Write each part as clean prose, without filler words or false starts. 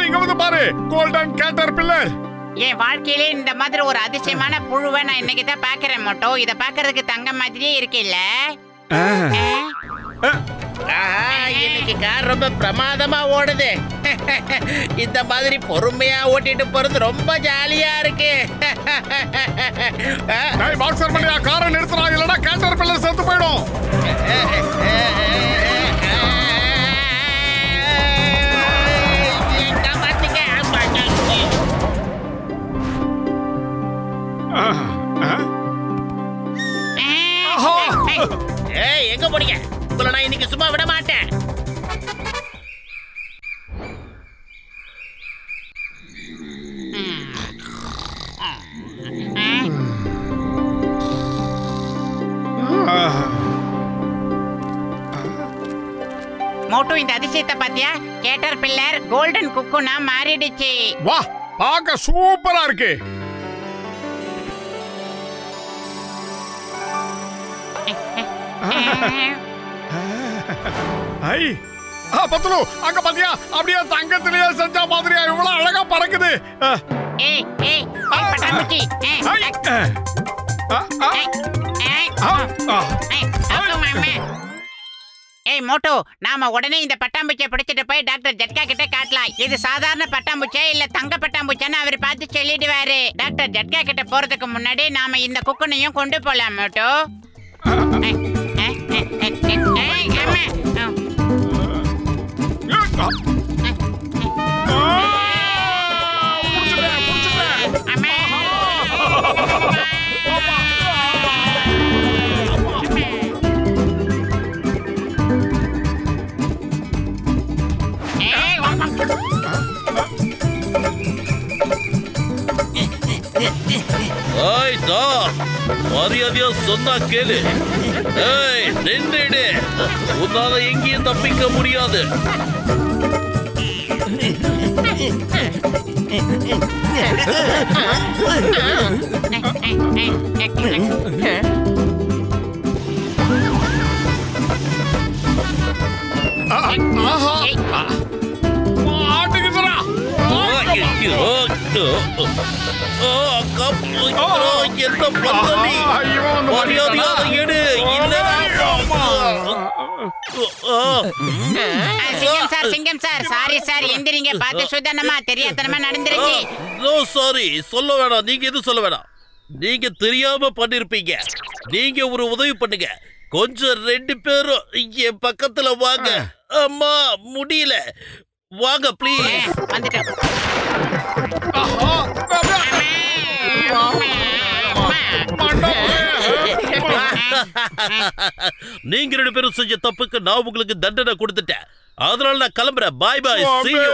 இங்க வந்து பாரு, கோல்டன் கேட்டர்பில்லர். என் வாழ்க்கையில இந்த மாதிரி ஒரு அதிசயமான புழுவை நான் இன்னைக்கு தான் பாக்குறேன் மோட்டோ. இத பாக்குறதுக்கு தங்க மாதிரியே இருக்குல்ல? இன்னைக்கு கார் ரொம்ப பிரமாதமா ஓடுது. இந்த மாதிரி பொறுமையா ஓட்டிட்டு போறது ரொம்ப ஜாலியா இருக்கு. பாக்ஸர் பண்ணியா காரை நிறுத்துறா, இல்லனா கேட்டர்பில்லர் செத்து போயிடும். எங்க போறீங்க? உங்களை நான் இன்னைக்கு சும்மா விட மாட்டேன். மோட்டோ, இந்த அதிசயத்தை பாத்தியா? கேட்டர்பில்லர் கோல்டன் குக்குனா மாறிடுச்சு. வா, பார்க்க சூப்பரா இருக்கு. பத்துலு, அங்க பாத்தியா? அப்படியே தங்கத்திலேயே செஞ்ச மாதிரியா இவ்வளவு அழகா பறக்குது. மோட்டோ, நாம உடனே இந்த பட்டாம்பூச்சியை பிடிச்சிட்டு போய் டாக்டர் ஜட்கா கிட்ட காட்டலாம். இது சாதாரண பட்டாம்பூச்சியா இல்ல தங்க பட்டாம்பூச்சான்னு அவர் பார்த்து சொல்லிடுவாரு. டாக்டர் ஜட்கா கிட்ட போறதுக்கு முன்னாடி நாம இந்த குக்கனையும் கொண்டு போலாம் மோட்டோ. மரியாதையா சொன்னா கேளு. நின்றுடு, உன்னால எங்கேயும் தப்பிக்க முடியாது. சிங்கம் சார், சாரி சார், எந்திரிங்க. பார்த்து சுதனமா தெரியாதனமா நடந்துருச்சு. நோ சாரி, சொல்ல வேணாம். நீங்க எதுவும் சொல்ல வேணாம். நீங்க தெரியாம பண்ணிருப்பீங்க. நீங்க ஒரு உதவி பண்ணுங்க. கொஞ்சம் 2 பேரும் இங்க பக்கத்துல வாங்க. அம்மா முடியல, வாங்க ப்ளீஸ். வந்துட்டேன். நீங்க 2 பேரும் செஞ்ச தப்புக்கு நான் உங்களுக்கு தண்டனை கொடுத்துட்டேன். அதனால நான் கிளம்புறேன். பாய் பாய். see you.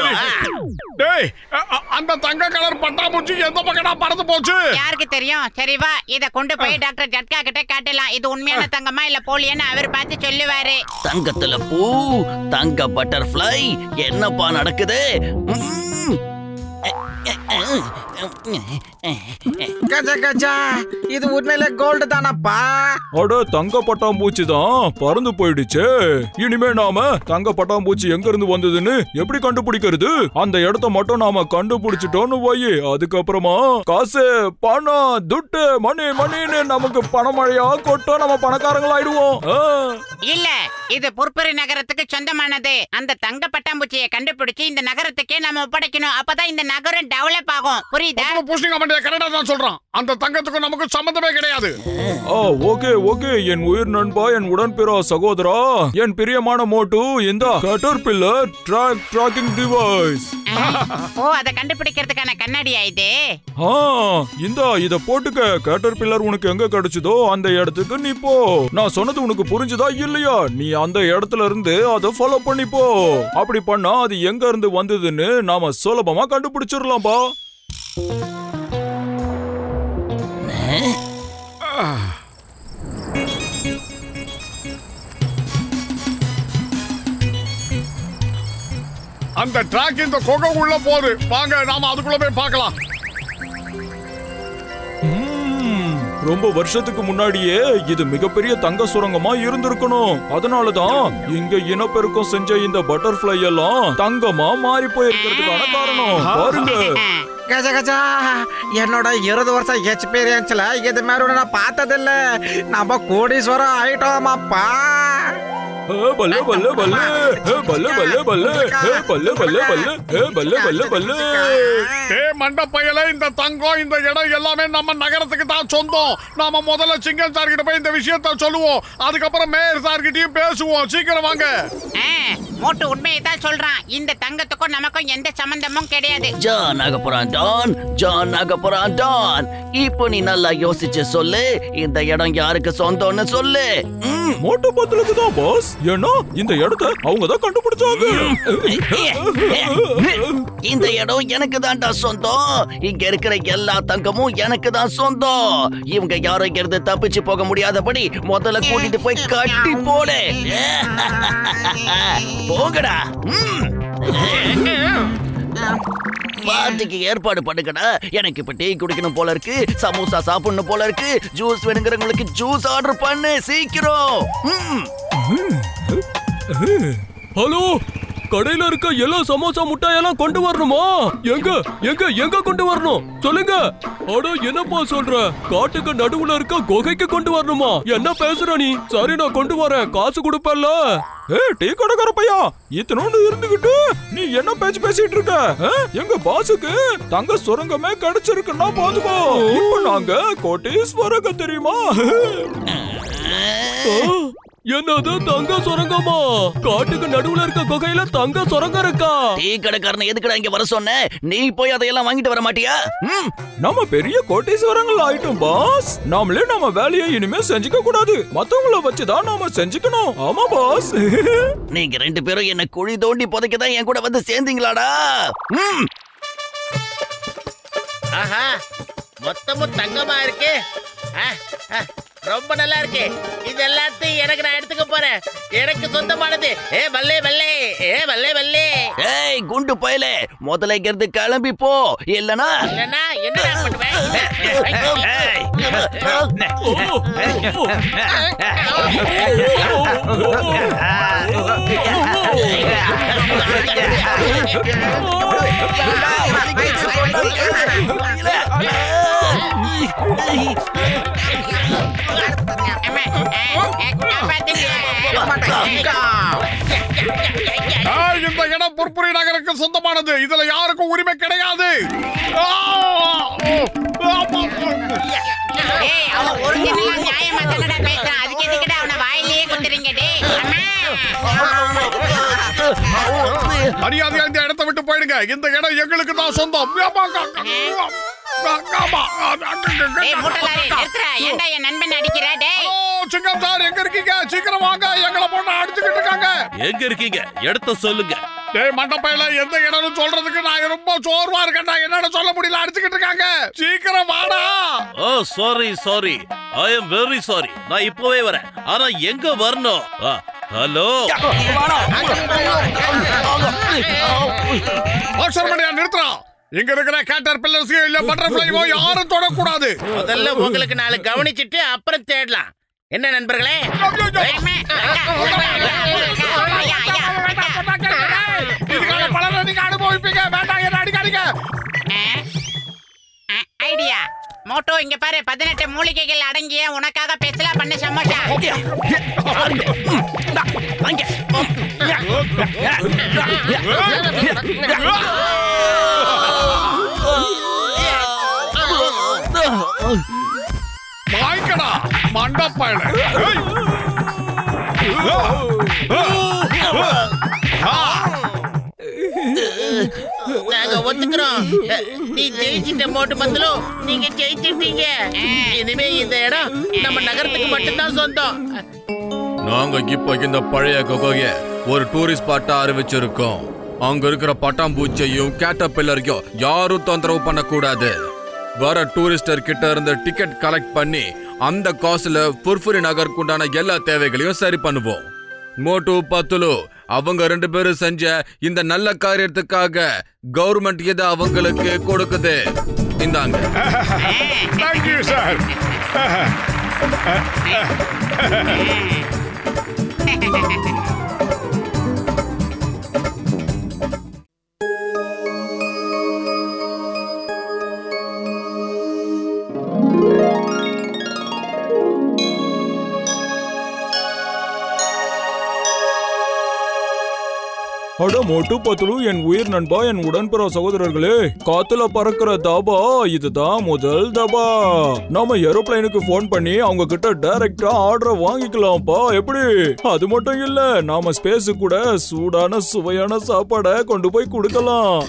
டேய், அந்த தங்க கலர் பட்டாம்பூச்சி எந்த பக்கடா பறந்து போச்சு? யாருக்கு தெரியும்? சரி வா, இத கொண்டு போய் டாக்டர் ஜட்கா கிட்ட காட்டலாம். இது உண்மையான தங்கமா இல்ல போலியான்னு அவர் பார்த்து சொல்லுவாரு. தங்கத்துல பூ, தங்க பட்டர்ஃப்ளை, என்னப்பா நடக்குது? கஜா கஜா, இது உண்மையிலே கோல்டு தானப்பா? அட, தங்க பட்டாம்பூச்சி தான் பறந்து போயிடுச்சு. இனிமே நாம தங்க பட்டாம்பூச்சி எங்க இருந்து வந்ததுன்னு எப்படி கண்டுபிடிக்கிறது? அந்த இடத்த மட்டும் நாம கண்டுபிடிச்சிட்டோம்னு போய் அதுக்கப்புறமா காசு, பணம், துட்டு, மணி மணின்னு நமக்கு பணமழையா கொட்டும். நம்ம பணக்காரங்களாயிடுவோம். இல்ல, இது புர்பரி நகரத்துக்கு சொந்தமானது. அந்த தங்க பட்டாம்பூச்சியை கண்டுபிடிச்சு இந்த நகரத்துக்கே நாம ஒப்படைக்கணும். அப்பதான் இந்த நகரம் டெவலப் ஆகும். புரியுதா? கரெக்டா தான் சொல்றான். அந்த தங்கத்துக்கு நமக்கு சம்பந்தமே கிடையாது. ஓகே ஓகே, என் உயிர் நண்பா, என் உடன்பிறா சகோதரா, என் பிரியமான மோட்டு, இந்த கேட்டர்பில்லர் ட்ராக்கிங் டிவைஸ். ஓ, அத கண்டுபிடிக்கிறதுக்கான கண்ணாடியா இது? இத போட்டுக்க. கேட்டர்பில்லர் உனக்கு எங்க கிடைச்சதோ அந்த இடத்துக்கு நீ போ. நான் சொன்னது உனக்கு புரிஞ்சுதா இல்லையா? நீ அந்த இடத்துல இருந்து அதை ஃபாலோ பண்ணி போ. அப்படி பண்ணா அது எங்க இருந்து வந்ததுன்னு நாம சுலபமா கண்டுபிடிச்சிடலாம்பா. அந்த ட்ராக் இந்த குகை உள்ள போகுது. வாங்க நாம அதுக்குள்ள போய் பார்க்கலாம். ரொம்ப வருஷத்துக்கு முன்னாடியே இது மிகப்பெரிய தங்க சுரங்கமா இருந்திருக்கணும். அதனாலதான் இங்க இனப்பெருக்கம் செஞ்ச இந்த பட்டர்ஃப்ளை எல்லாம் தங்கமா மாறி போயிருக்கிறதுக்கான காரணம் பாருங்க. கஜா கஜா, என்னோட 20 வருஷம் எக்ஸ்பீரியன்ஸ்ல இது மாதிரி ஒண்ணு நான் பார்த்ததில்ல. நம்ம கோடீஸ்வரம் ஆயிட்டோமாப்பா. பல்ல பல்ல பல்ல பல்ல பல்ல பல்ல பல்ல பல்ல பல்ல பல்ல பல்ல பல்ல. மண்டப்பையில இந்த தங்கம் இந்த இடம் எல்லாமே நம்ம நகரத்துக்கு தான் சொந்தம். நாம முதல்ல சிங்கம் சார் கிட்ட போய் இந்த விஷயத்த சொல்லுவோம். அதுக்கப்புறம் மேயர் சார் கிட்டயும் பேசுவோம். சீக்கிரம் வாங்க. மோட்டு உண்மையை தான் சொல்றான். இந்த தங்கத்துக்கும் நமக்கும் எந்த சம்பந்தமும் கிடையாது. ஜான் ஆக போறான் டான், ஜான் ஆக போறான் டான். இப்போ நீ நல்லா யோசிச்சு சொல்லு, இந்த இடம் யாருக்கு சொந்தம்னு சொல்லு. மோட்டு பத்தலுக்கு தான் பாஸ். ஏன்னா இந்த இடத்தை அவங்க தான் கண்டுபிடிச்சாங்க. இந்த இடம் எனக்கு தான்டா சொந்தம். இங்க இருக்கிற எல்லா தங்கமும் எனக்கு தான் சொந்தம். இவங்க யாரும் இங்க இருந்து தப்பிச்சு போக முடியாதபடி முதல்ல கூட்டிட்டு போய் கட்டி போடு. போகடா. பார்ட்டிக்கு ஏற்பாடு பண்ணுங்கடா. எனக்கு இப்ப டீ குடிக்கணும் போல இருக்கு, சமோசா சாப்பிடணும் போல இருக்கு, ஜூஸ் வேணுங்கிறவங்களுக்கு ஜூஸ் ஆர்டர் பண்ணு சீக்கிரம். ஹலோ, கடையில இருக்க எல்லா சமோசா முட்டாயெல்லாம் கொண்டு வரணுமா? எங்க எங்க எங்க கொண்டு வரணும் சொல்லுங்க. அட என்னப்பா சொல்ற? காட்டுக்கு நடுவுல இருக்க குகைக்கு கொண்டு வரணுமா? என்ன பேசுற நீ? சரி நான் கொண்டு வரேன், காசு கொடுப்பல்ல. டீ கடைக்கார பையா, இத்தனோண்டு இருந்துகிட்டு நீ என்ன பேச்சு பேசிட்டு இருக்க? எங்க பாசுக்கு தங்க சுரங்கமே கிடைச்சிருக்குன்னா பாத்துக்கோ. இப்ப நாங்க கோட்டீஸ்வரங்க தெரியுமா? என்னது தங்க சுரங்கமா? காட்டுக்கு நடுவுல இருக்க குகையில தங்க சுரங்கம் இருக்கா? டீ கடைக்காரனை எதுக்குடா இங்க வர சொன்ன? நீ போய் அதையெல்லாம் வாங்கிட்டு வர மாட்டியா? நம்ம பெரிய கோட்டீஸ்வரங்கள் ஆயிட்டோம் பாஸ். நாமளே நம்ம வேலையை இனிமே செஞ்சுக்க கூடாது, மத்தவங்கள வச்சுதான் நாம செஞ்சுக்கணும். ஆமா பாஸ். நீங்க 2 பேரும் என்ன குழி தோண்டி புதைக்கதான் என் கூட வந்து சேர்ந்தீங்களாடா? ஆஹா, மொத்தமும் தங்கமா இருக்கு. ரொம்ப நல்லா இருக்கு. இது எல்லாத்தையும் எனக்கு நான் எடுத்துக்க போறேன். எனக்கு சொந்தமானது. பல்லே பல்லே, பல்லே பல்லே. ஏய் குண்டு பயலே, முதல்ல இங்க இருந்து கிளம்பி போ. இல்லனா என்ன பண்ணுவேன்? இந்த இடம் புர்புரி நகருக்கு சொந்தமானது. இதுல யாருக்கும் உரிமை கிடையாது. மரியாதையா இந்த இடத்தை விட்டு போயிடுங்க. இந்த இடம் எங்களுக்கு தான் சொந்தம். சிங்கம் சார் எங்க இருக்கீங்க? சீக்கிரம் வாங்க. எங்களை பொண்ணு அடிச்சுக்கிட்டு இருக்காங்க. எங்க இருக்கீங்க? இடத்த சொல்லுங்க. டேய் மண்டப்பையில எந்த இடம்னு சொல்றதுக்கு நான் ரொம்ப சோர்வா இருக்கேன்டா. என்னடா சொல்ல முடியல, அடிச்சுக்கிட்டு இருக்காங்க. சீக்கிரம் வாடா. Oh sorry, I am very sorry. நான் இப்பவே வரேன். ஆனா எங்க வரணும்? ஹலோ, அவசரமடியா நிறுத்துறா. இங்க இருக்கிற கேட்டர் பில்லர்ஸையோ இல்ல பட்டர்ஃப்ளைவோ யாரும் தொடக்கூடாது. முதல்ல உங்களுக்கு 4 கவனிச்சிட்டு அப்புறம் தேடலாம். என்ன நண்பர்களே? நீங்க அனுபவிப்பீங்க. வேண்டாம், என்ன அடிக்காதீங்க. ஐடியா மோட்டோ, இங்க பாரு, 18 மூலிகைகள் அடங்கிய உனக்காக பெசலா பண்ண சமோசா. வாய்க்கடா மண்டப்பையில. நாங்க ஒத்துக்கிறோம். நீ ஜெயிச்சிட்ட மோட்டு பந்தலோ, நீங்க ஜெயிச்சிட்டீங்க. இனிமே இந்த இடம் நம்ம நகரத்துக்கு மட்டும்தான் சொந்தம். நாங்க இப்ப இந்த பழைய குகைய ஒரு டூரிஸ்ட் ஸ்பாட்டா அறிவிச்சிருக்கோம். அங்க இருக்கிற பட்டாம்பூச்சியையும் கேட்டர்பில்லரையும் யாரும் தொந்தரவு பண்ணக்கூடாது. வர டூரிஸ்டர் கிட்ட இருந்து டிக்கெட் கலெக்ட் பண்ணி அந்த காசுல புர்புரி நகருக்கு உண்டான எல்லா தேவைகளையும் சரி பண்ணுவோம். மோட்டு பத்துலு, அவங்க 2 பேரும் செஞ்ச இந்த நல்ல காரியத்துக்காக கவர்மெண்ட் இதை அவங்களுக்கு கொடுக்குது. இந்தாங்க. Thank you sir. அட மோட்டு பத்துலு, என் உயிர் நண்பா, என் உடன்பிற சகோதரர்களே, காத்துல பறக்கிற தாபா இதுதான் முதல் தாபா. நாம ஏரோப்ளைனுக்கு போன் பண்ணி அவங்க கிட்ட டைரக்டா ஆர்டரை வாங்கிக்கலாம்ப்பா. எப்படி? அது மட்டும் இல்ல, நாம ஸ்பேஸ் கூட சூடான சுவையான சாப்பாடை கொண்டு போய் கொடுக்கலாம்.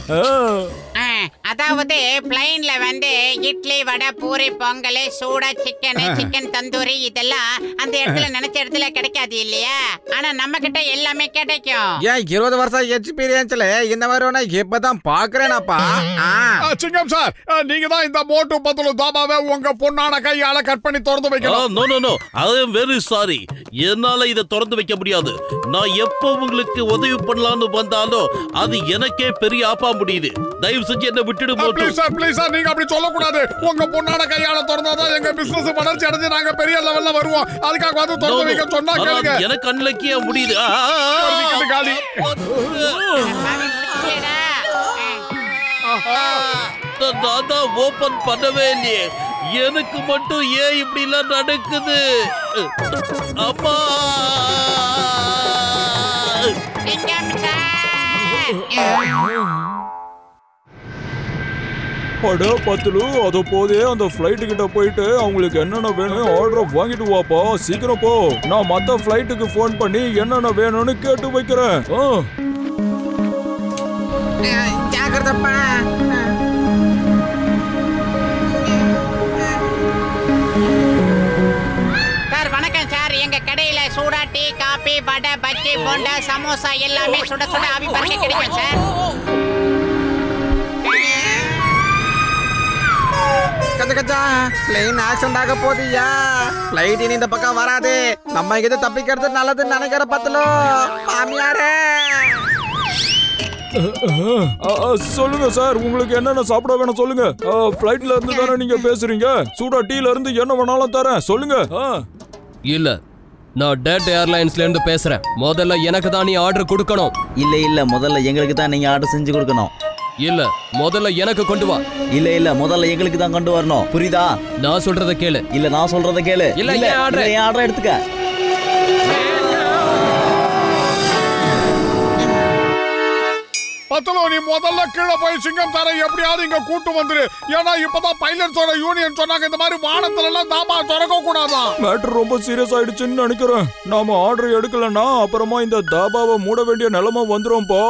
அதாவது பிளைன்ல வந்து இட்லி, வடை, பூரி, பொங்கல், சூடா சிக்கன் தந்தூரி இதெல்லாம் அந்த இடத்துல நினைச்ச இடத்துல கிடைக்காது இல்லையா? ஆனா நம்ம கிட்ட எல்லாமே கிடைக்கும். ஏன் 20 வருஷம் எக்ஸ்பீரியன்ஸ்ல இந்த மாதிரி ஒண்ணு இப்பதான் பாக்குறேனாப்பா. சிங்கம் சார், நீங்க தான் இந்த மோட்டு பத்துலு தாபாவை உங்க பொண்ணான கையால கட் பண்ணி திறந்து வைக்கணும். No no no, I am very sorry. என்னால இதை திறந்து வைக்க முடியாது. நான் எப்போ உங்களுக்கு உதவி பண்ணலாம்னு வந்தாலும் அது எனக்கே பெரிய ஆப்பா முடியுது. தயவு செஞ்சு என்ன விட்டுடு மோட்டு. ப்ளீஸ் சார், நீங்க அப்படி சொல்ல கூடாது. உங்க பொண்ணான கையால திறந்தாதான் எங்க பிசினஸ் வளர்ச்சி அடைஞ்சு நாங்க பெரிய லெவல்ல வருவோம். அதுக்காக வந்து திறந்து வைக்க சொன்னா கேளுங்க. எனக்கு அன்லக்கியா முடியுது. காலி நான் தான் ஓபன் பண்ணவே இல்லையே. எனக்கு மட்டும் ஏன் இப்படி எல்லாம் நடக்குது? அப்பா அட பத்துலு, அத போதே அந்த ஃபிளைட் கிட்ட போயிட்டு அவங்களுக்கு என்னென்ன வேணும் ஆர்டர் வாங்கிட்டு வாப்பா. சீக்கிரம் போ. நான் மத்த ஃபிளைட்டுக்கு போன் பண்ணி என்னென்ன வேணும்னு கேட்டு வைக்கிறேன். ஜாக்கிரதப்பா. சார் வணக்கம் சார். எங்க கடையில சூடா டீ, காபி, வடை, பஜ்ஜி, போண்டா, சமோசா எல்லாமே சுட சுட ஆவி பறக்க கிடைக்கும் சார். கஜா பிளைன் ஆக்சிடென்ட் ஆக போதியா? பிளைட் இனி இந்த பக்கம் வராது. நம்ம இங்க தப்பிக்கிறது நல்லதுன்னு நினைக்கிற பத்துலோ மாமியாரே. சொல்லுங்க சார், உங்களுக்கு என்னென்ன சாப்பிட வேணும் சொல்லுங்க. ஃபிளைட்ல இருந்து தானே நீங்க பேசுறீங்க? சூடா டீல இருந்து என்ன வேணாலும் தரேன். சொல்லுங்க. இல்ல, நான் டேட் ஏர்லைன்ஸ்ல இருந்து பேசுறேன். முதல்ல எனக்கு தான் நீ ஆர்டர் கொடுக்கணும். இல்ல முதல்ல எங்களுக்கு தான் நீங்க ஆர்டர் செஞ்சு கொடுக்கணும். இல்ல, முதல்ல எனக்கு கொண்டு வா. இல்ல முதல்ல எங்களுக்கு தான் கொண்டு வரணும். புரியுதா? நான் சொல்றத கேளு. இல்ல நான் சொல்றத கேளு. இல்ல என் ஆர்டர் எடுத்துக்க. பத்துலு, நீ முதல்ல கீழே போய் சிங்கம் சாரை எப்படியாவது இங்க கூட்டு வந்துரு. ஏன்னா இப்பதான் பைலட்ஸோட யூனியன் சொன்னாங்க இந்த மாதிரி வானத்துல எல்லாம் தாபா திறக்க கூடாதான். மேட்டர் ரொம்ப சீரியஸ் ஆயிடுச்சுன்னு நினைக்கிறேன். நாம ஆர்டர் எடுக்கலன்னா அப்புறமா இந்த தாபாவை மூட வேண்டிய நிலைமை வந்துரும்பா.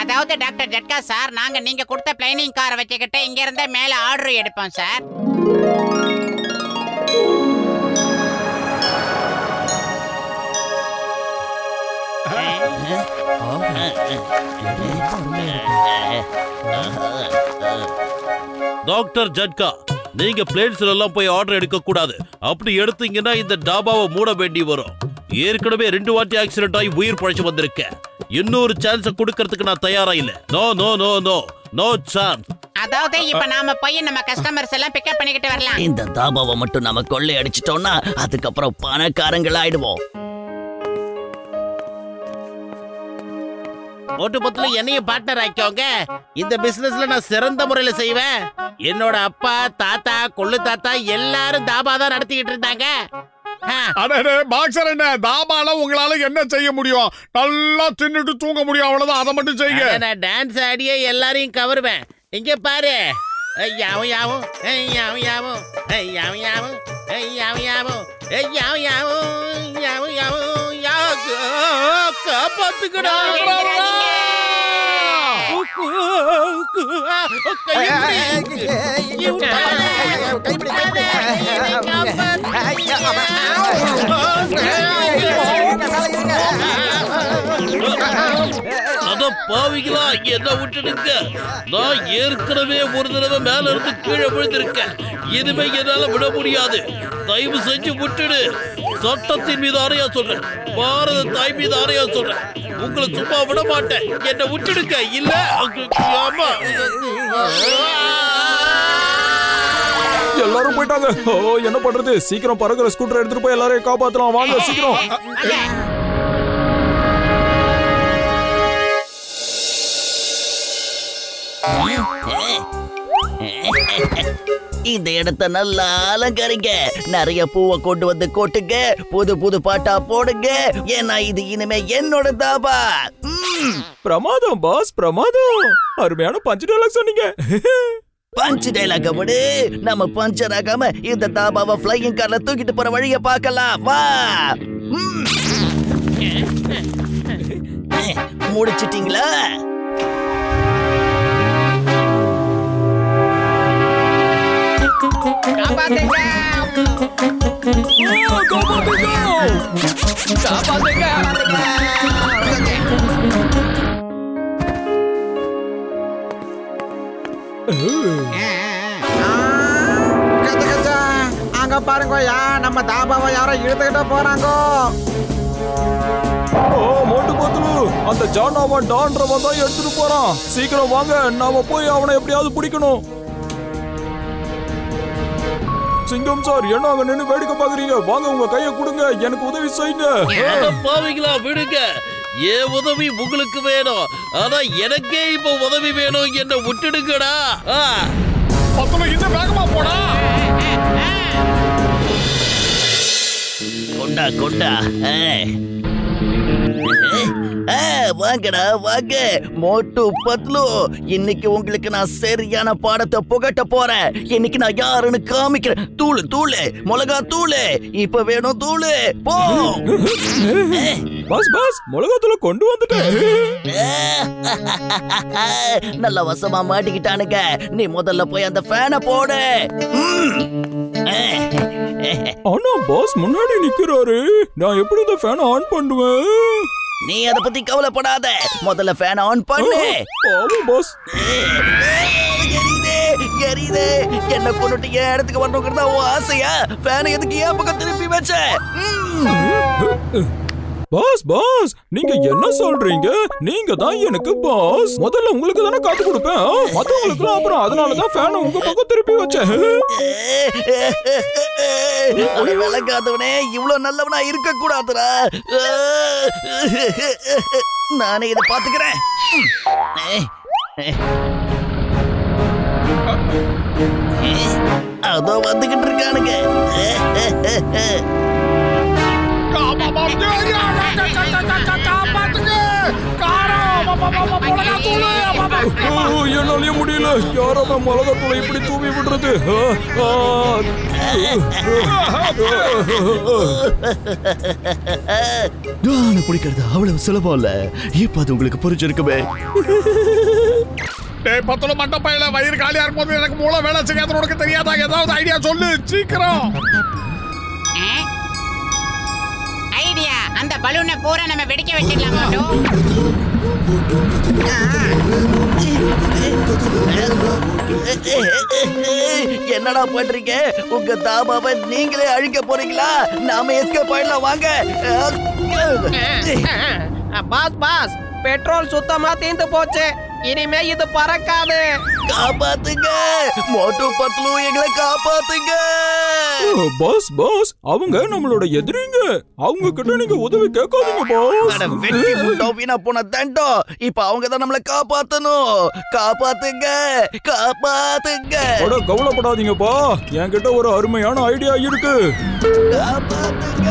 அதாவது டாக்டர் ஜட்கா சார், நாங்க நீங்க கொடுத்த பிளைனிங் காரை வச்சுக்கிட்டு இங்க இருந்த மேல ஆர்டர் எடுப்போம் சார். டாக்டர் ஜட்கா, நீங்க பிளேட்ஸ்ல எல்லாம் போய் ஆர்டர் எடுக்க கூடாது. அப்படி எடுத்தீங்கன்னா இந்த டாபாவை மூட வேண்டி வரும். ஏற்கனவே 2 வாட்டி ஆக்சிடென்ட் ஆகி உயிர் பழைச்சு வந்திருக்கேன். இன்னொரு சான்ஸ் கொடுக்கறதுக்கு நான் தயாரா இல்ல. No no no no no chance. அதாவது இப்ப நாம போய் நம்ம கஸ்டமர்ஸ் எல்லாம் பிக்கப் பண்ணிக்கிட்டு வரலாம். இந்த தாபாவை மட்டும் நாம கொள்ளை அடிச்சிட்டோம்னா அதுக்கப்புறம் பணக்காரங்கள் ஆயிடுவோம். மோட்டு பத்துல என்னையும் பார்ட்னர் ஆக்கிக்கோங்க. இந்த பிசினஸ்ல நான் சிறந்த முறையில செய்வேன். என்னோட அப்பா, தாத்தா, கொள்ளு தாத்தா எல்லாரும் தாபா தான் நடத்திக்கிட்டு இருந்தாங்க. பாக்ஸர், என்ன தாபால உங்களால என்ன செய்ய முடியும்? நல்லா தின்னுட்டு தூங்க முடியும், அவ்வளவுதான். அதை மட்டும் செய்யுங்க. நான் டான்ஸ் ஆடியே எல்லாரையும் கவருவேன். இங்க பாரு. யாவும் யாவும் யாவும் யாவும் யாவும் யாவும் யாவும் யாவும் யாவும் யாவும் யாவும் காப்பாத்துக்கடா. அத பாவிங்களா, என்ன விட்டுடுங்க. நான் ஏற்கனவே ஒரு தடவை மேல இருந்து கீழே விழுந்திருக்கேன். இனிமே என்னால விட முடியாது. தயவு செஞ்சு விட்டுடு. சட்டத்தின் மீது ஆணையா சொல்றேன், பாரத தாய் மீது ஆணையா சொல்றேன். உங்களை சும்மா விட மாட்டேன். என்ன விட்டுடுங்க. இல்ல ஆமா. எல்லாரும் போயிட்டாங்க. என்ன பண்றது? சீக்கிரம் பறக்கிற ஸ்கூட்டர் எடுத்துட்டு போய் எல்லாரையும் காப்பாத்தலாம். வாங்க சீக்கிரம். இந்த இடத்தை நல்லா அலங்கரிங்க. நிறைய பூவை கொண்டு வந்து கொட்டுங்க. புது புது பாட்டா போடுங்க. ஏன்னா இது இனிமே என்னோட தாபா. பிரமாதம் பாஸ், பிரமாதம். அருமையான பஞ்ச் டைலாக் சொன்னீங்க. பஞ்ச் டைலாக் விடு. நம்ம பஞ்சர் ஆகாம இந்த தாபாவை ஃப்ளையிங் கார்ல தூக்கிட்டு போற வழிய பார்க்கலாம். வா. முடிச்சிட்டீங்களா? அங்க பாருங்கய்யா, நம்ம தாபாவை யாரோ இழுத்துக்கிட்ட போறாங்க. மோட்டு பத்துலு, அந்த ஜானாவா டான்றவன் தான் எடுத்துட்டு போறான். சீக்கிரம் வாங்க, நாம போய் அவனை எப்படியாவது பிடிக்கணும். சிங்கம் சார், என்ன அங்க நின்னு வேடிக்கை பாக்குறீங்க? வாங்க, உங்க கையை கொடுங்க, எனக்கு உதவி செய்யுங்க. பாவிங்களா, விடுங்க. ஏன் உதவி உங்களுக்கு வேணும், ஆனா எனக்கே இப்ப உதவி வேணும். என்ன விட்டுடுங்கடா. இன்னும் வேகமா போடா. கொண்டா கொண்டா. வாங்கடா வாங்க. மோட்டு பத்லு, இன்னைக்கு உங்களுக்கு நான் சரியான பாடத்தை புகட்ட போறேன். இன்னைக்கு நான் யாருன்னு காமிக்கிறேன். தூளு தூளு, மிளகா தூளு. இப்ப வேணும் தூளு. போ. பாஸ் பாஸ், மிளகா தூளை கொண்டு வந்துட்டேன். நல்ல வசமா மாட்டிக்கிட்டானுங்க. நீ முதல்ல போய் அந்த ஃபேனை போடு. ஆனா பாஸ் முன்னாடி நிக்கிறாரு. நான் எப்படி இந்த ஃபேனை ஆன் பண்ணுவேன்? நீ அத பத்தி கவலைப்படாத. முதல்ல ஃபேன் ஆன் பண்ணு. பாஸ். எரியுதே. என்ன கொண்டுட்டு என் இடத்துக்கு வரணுங்கிறதா உன் ஆசையா? ஃபேனை எதுக்கு என் பக்கம் திருப்பி வச்ச? பாஸ் பாஸ், நீங்க என்ன சொல்றீங்க? நீங்க தான் எனக்கு பாஸ். முதல்ல உங்களுக்கு தானே காத்து கொடுப்பேன், மத்தவங்களுக்கு அப்புறம். அதனாலதான் ஃபேனை உங்க பக்கம் திருப்பி வச்சேன். விளங்காதவனே, இவ்வளவு நல்லவனா இருக்க கூடாதுடா. நானே இதை பாத்துக்கிறேன். அதோ வந்துகிட்டு இருக்கானுங்க. என்னாலே முடியல. யாராவது மிளகா தூளை இப்படி தூவி விடுறது? பிடிக்கிறது அவ்வளவு சுலபம் இல்ல. இப்ப அது உங்களுக்கு புரிஞ்சிருக்குமே. பத்துல மண்டப்பையில வயிறு காலியா இருக்கும்போது எனக்கு மூளை வேலை செய்யாத உனக்கு தெரியாதா? ஏதாவது ஐடியா சொல்லு சீக்கிரம். ஐடியா, அந்த பலூனை பூரா நம்ம வெடிக்க வச்சிடலாம். என்னடா பண்றீங்க? உங்க தாபாவை நீங்களே அழிக்க போறீங்களா? நாம எஸ்கேப் ஆயிடலாம் வாங்க. பாஸ் பாஸ், பெட்ரோல் சுத்தமா தீந்து போச்சு. இனிமே இது பறக்காது. காப்பாத்துங்க மோட்டு பத்லு, எங்களை காப்பாத்துங்க. பாஸ் பாஸ், அவங்க நம்மளோட எதிரிங்க. அவங்க கிட்ட நீங்க உதவி கேட்காதீங்க பாஸ். வெட்டி முட்டோம் வீணா போன தண்டம். இப்ப அவங்க தான் நம்மளை காப்பாத்தணும். காப்பாத்துங்க காப்பாத்துங்க. கவலைப்படாதீங்கப்பா, என்கிட்ட ஒரு அருமையான ஐடியா இருக்கு. காப்பாத்துங்க.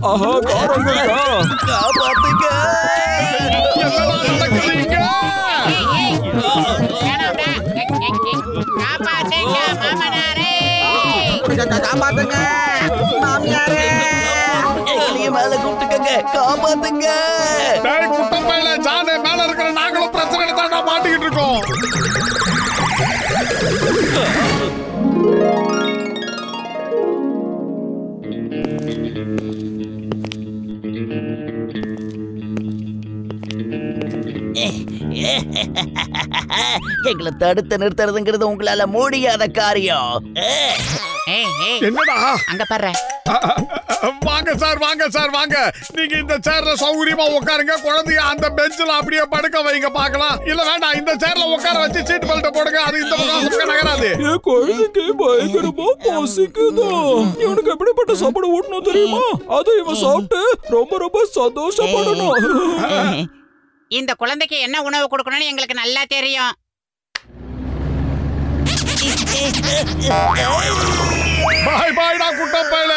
ஆஹா, காப்பாத்துங்க. காப்பாத்துங்க மாமியாரே. மேல கூப்பிட்டுக்கங்க, காப்பாத்துங்க. குட்டப்பையில ஜானே மேல இருக்கிற நாங்களும் பிரச்சனை தான் மாட்டிக்கிட்டு இருக்கோம். எங்களை தடுத்து நிறுத்துறதுங்கிறது உங்களால முடியாத காரியம். என்னடா அங்க பாரு. வாங்க சார், வாங்க சார், வாங்க. நீங்க இந்த சேர்ல சௌகரியமா உட்காருங்க. குழந்தைய அந்த பெஞ்சில அப்படியே படுக்க வைங்க பார்க்கலாம். இல்ல வேண்டாம், இந்த சேர்ல உட்கார வச்சு சீட் பெல்ட் போடுங்க. அது இந்த பக்கம் நகராது. என் குழந்தைக்கு பயங்கரமா பசிக்குதா. இவனுக்கு எப்படிப்பட்ட சாப்பாடு ஊட்டணும் தெரியுமா? அதை இவன் சாப்பிட்டு ரொம்ப ரொம்ப சந்தோஷப்படணும். இந்த குழந்தைக்கு என்ன உணவு கொடுக்கணும்னு எங்களுக்கு நல்லா தெரியும். பாய் பாய்டா குட்டப்பையில.